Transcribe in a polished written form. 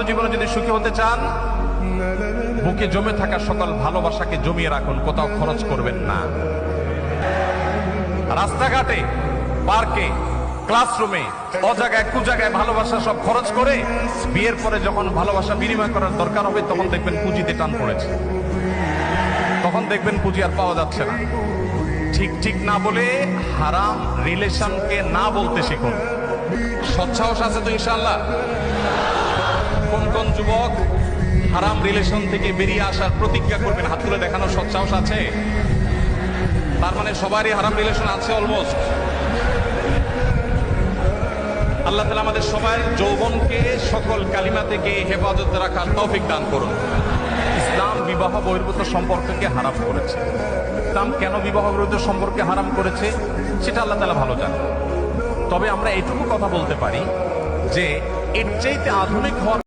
জীবনে যদি সুখী হতে চান, বুকে জমে থাকা সকল ভালোবাসাকে জমিয়ে রাখুন, কোথাও খরচ করবেন না। রাস্তাঘাটে, পার্কে, ক্লাসরুমে, অজায়গায় কুজায়গায় ভালোবাসা সব খরচ করে বিয়ের পরে যখন ভালোবাসা বিনিময় করার দরকার হবে তখন দেখবেন পুঁজিতে টান পড়েছে, তখন দেখবেন পুঁজি আর পাওয়া যাচ্ছে না। ঠিক ঠিক না বলে হারাম রিলেশনকে না বলতে শিখুন। সৎসাহস আছে তো ইনশাআল্লাহ? কোন কোন যুবক হারাম রিলেশন থেকে বেরিয়ে আসার প্রতিজ্ঞা করবেন? হাত তুলে দেখানোর সৎসাহস আছে? তার মানে সবারই হারাম রিলেশন আছে অলমোস্ট। আল্লাহ তাআলা আমাদের সবার যৌবনকে সকল কালিমা থেকে হেফাজত রাখার তৌফিক দান করুন। ইসলাম বিবাহ বহির্ভূত সম্পর্ককে হারাম করেছে। ইসলাম কেন বিবাহ বহির্ভূত সম্পর্কে হারাম করেছে সেটা আল্লাহ তাআলা ভালো জানেন। তবে আমরা এটুকু কথা বলতে পারি যে এর চাইতে আধুনিক হওয়ার